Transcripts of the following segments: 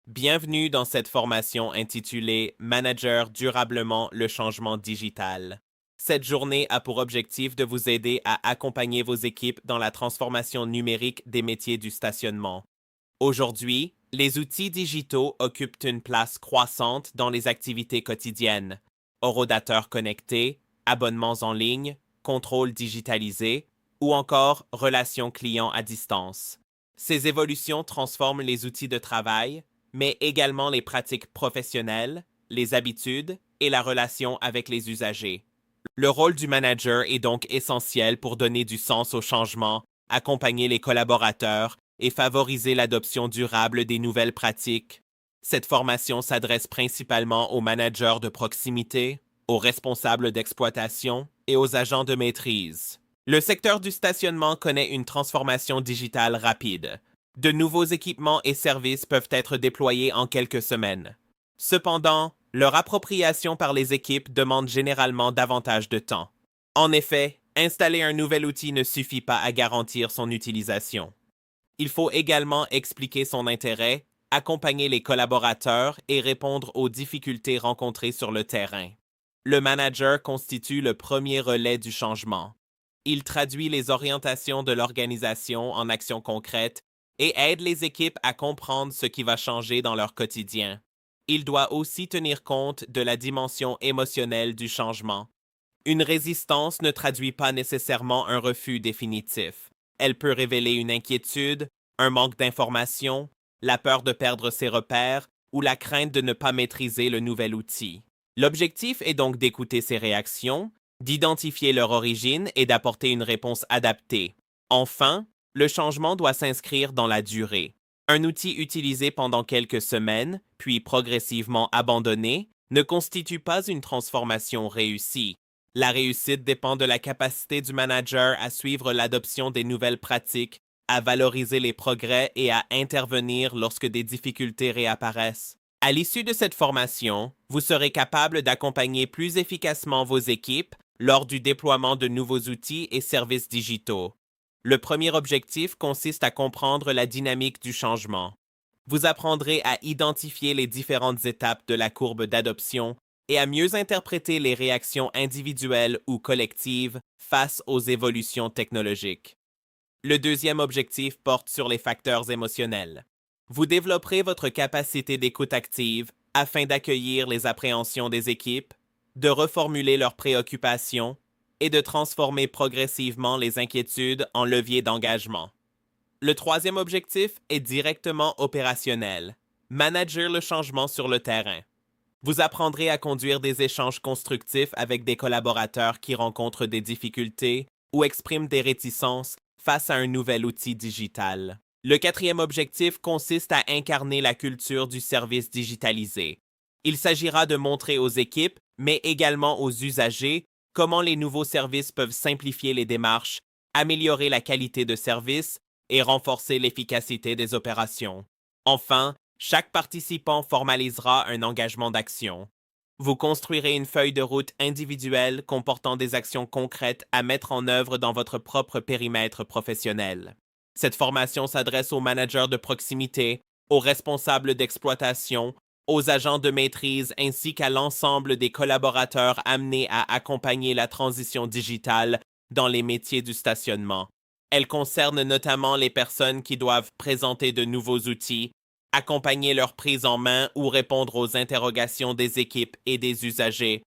Bienvenue dans cette formation intitulée Manager durablement le changement digital. Cette journée a pour objectif de vous aider à accompagner vos équipes dans la transformation numérique des métiers du stationnement. Aujourd'hui, les outils digitaux occupent une place croissante dans les activités quotidiennes. Horodateurs connectés, abonnements en ligne, contrôle digitalisé ou encore relations clients à distance. Ces évolutions transforment les outils de travail, mais également les pratiques professionnelles, les habitudes et la relation avec les usagers. Le rôle du manager est donc essentiel pour donner du sens au changement, accompagner les collaborateurs et favoriser l'adoption durable des nouvelles pratiques. Cette formation s'adresse principalement aux managers de proximité, aux responsables d'exploitation et aux agents de maîtrise. Le secteur du stationnement connaît une transformation digitale rapide. De nouveaux équipements et services peuvent être déployés en quelques semaines. Cependant, leur appropriation par les équipes demande généralement davantage de temps. En effet, installer un nouvel outil ne suffit pas à garantir son utilisation. Il faut également expliquer son intérêt, accompagner les collaborateurs et répondre aux difficultés rencontrées sur le terrain. Le manager constitue le premier relais du changement. Il traduit les orientations de l'organisation en actions concrètes et aide les équipes à comprendre ce qui va changer dans leur quotidien. Il doit aussi tenir compte de la dimension émotionnelle du changement. Une résistance ne traduit pas nécessairement un refus définitif. Elle peut révéler une inquiétude, un manque d'information, la peur de perdre ses repères ou la crainte de ne pas maîtriser le nouvel outil. L'objectif est donc d'écouter ces réactions, d'identifier leur origine et d'apporter une réponse adaptée. Enfin, le changement doit s'inscrire dans la durée. Un outil utilisé pendant quelques semaines, puis progressivement abandonné, ne constitue pas une transformation réussie. La réussite dépend de la capacité du manager à suivre l'adoption des nouvelles pratiques, à valoriser les progrès et à intervenir lorsque des difficultés réapparaissent. À l'issue de cette formation, vous serez capable d'accompagner plus efficacement vos équipes lors du déploiement de nouveaux outils et services digitaux. Le premier objectif consiste à comprendre la dynamique du changement. Vous apprendrez à identifier les différentes étapes de la courbe d'adoption et à mieux interpréter les réactions individuelles ou collectives face aux évolutions technologiques. Le deuxième objectif porte sur les facteurs émotionnels. Vous développerez votre capacité d'écoute active afin d'accueillir les appréhensions des équipes, de reformuler leurs préoccupations et de transformer progressivement les inquiétudes en leviers d'engagement. Le troisième objectif est directement opérationnel. Manager le changement sur le terrain. Vous apprendrez à conduire des échanges constructifs avec des collaborateurs qui rencontrent des difficultés ou expriment des réticences face à un nouvel outil digital. Le quatrième objectif consiste à incarner la culture du service digitalisé. Il s'agira de montrer aux équipes, mais également aux usagers, comment les nouveaux services peuvent simplifier les démarches, améliorer la qualité de service et renforcer l'efficacité des opérations. Enfin, chaque participant formalisera un engagement d'action. Vous construirez une feuille de route individuelle comportant des actions concrètes à mettre en œuvre dans votre propre périmètre professionnel. Cette formation s'adresse aux managers de proximité, aux responsables d'exploitation, aux agents de maîtrise ainsi qu'à l'ensemble des collaborateurs amenés à accompagner la transition digitale dans les métiers du stationnement. Elle concerne notamment les personnes qui doivent présenter de nouveaux outils, accompagner leur prise en main ou répondre aux interrogations des équipes et des usagers.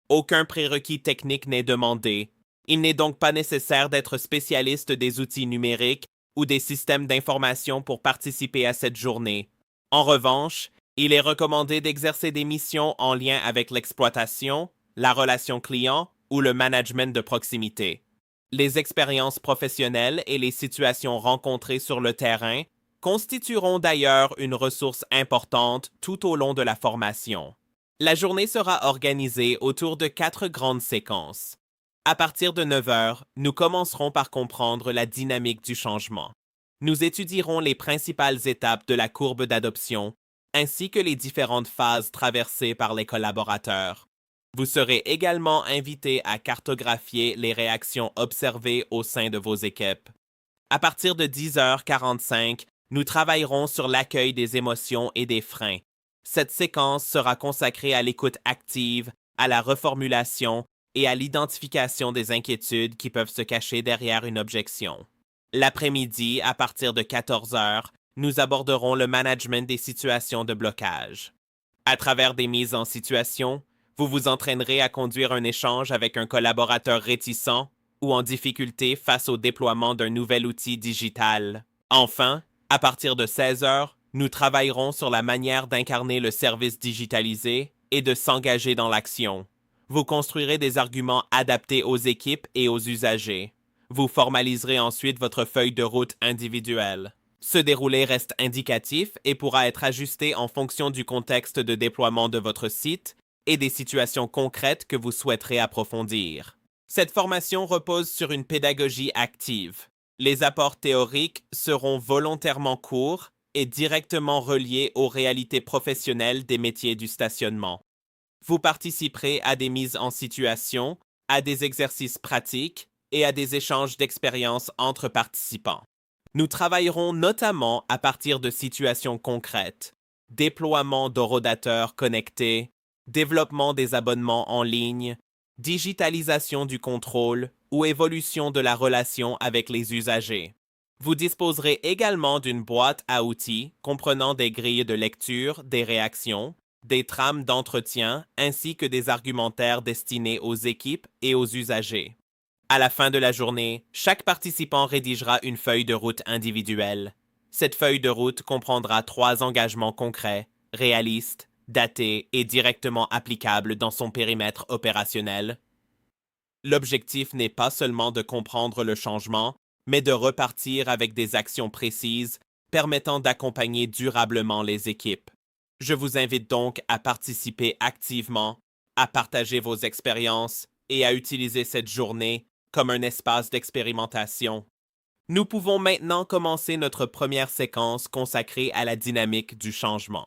Aucun prérequis technique n'est demandé. Il n'est donc pas nécessaire d'être spécialiste des outils numériques ou des systèmes d'information pour participer à cette journée. En revanche, il est recommandé d'exercer des missions en lien avec l'exploitation, la relation client ou le management de proximité. Les expériences professionnelles et les situations rencontrées sur le terrain constitueront d'ailleurs une ressource importante tout au long de la formation. La journée sera organisée autour de 4 grandes séquences. À partir de 9 heures, nous commencerons par comprendre la dynamique du changement. Nous étudierons les principales étapes de la courbe d'adoption, ainsi que les différentes phases traversées par les collaborateurs. Vous serez également invité à cartographier les réactions observées au sein de vos équipes. À partir de 10h45, Nous travaillerons sur l'accueil des émotions et des freins. Cette séquence sera consacrée à l'écoute active, à la reformulation et à l'identification des inquiétudes qui peuvent se cacher derrière une objection. L'après-midi, à partir de 14 heures, nous aborderons le management des situations de blocage. À travers des mises en situation, vous vous entraînerez à conduire un échange avec un collaborateur réticent ou en difficulté face au déploiement d'un nouvel outil digital. Enfin, à partir de 16 heures, nous travaillerons sur la manière d'incarner le service digitalisé et de s'engager dans l'action. Vous construirez des arguments adaptés aux équipes et aux usagers. Vous formaliserez ensuite votre feuille de route individuelle. Ce déroulé reste indicatif et pourra être ajusté en fonction du contexte de déploiement de votre site et des situations concrètes que vous souhaiterez approfondir. Cette formation repose sur une pédagogie active. Les apports théoriques seront volontairement courts et directement reliés aux réalités professionnelles des métiers du stationnement. Vous participerez à des mises en situation, à des exercices pratiques et à des échanges d'expériences entre participants. Nous travaillerons notamment à partir de situations concrètes, déploiement d'horodateurs connectés, développement des abonnements en ligne, digitalisation du contrôle ou évolution de la relation avec les usagers. Vous disposerez également d'une boîte à outils comprenant des grilles de lecture, des réactions, des trames d'entretien ainsi que des argumentaires destinés aux équipes et aux usagers. À la fin de la journée, chaque participant rédigera une feuille de route individuelle. Cette feuille de route comprendra 3 engagements concrets, réalistes, datés et directement applicables dans son périmètre opérationnel. L'objectif n'est pas seulement de comprendre le changement, mais de repartir avec des actions précises permettant d'accompagner durablement les équipes. Je vous invite donc à participer activement, à partager vos expériences et à utiliser cette journée comme un espace d'expérimentation. Nous pouvons maintenant commencer notre première séquence consacrée à la dynamique du changement.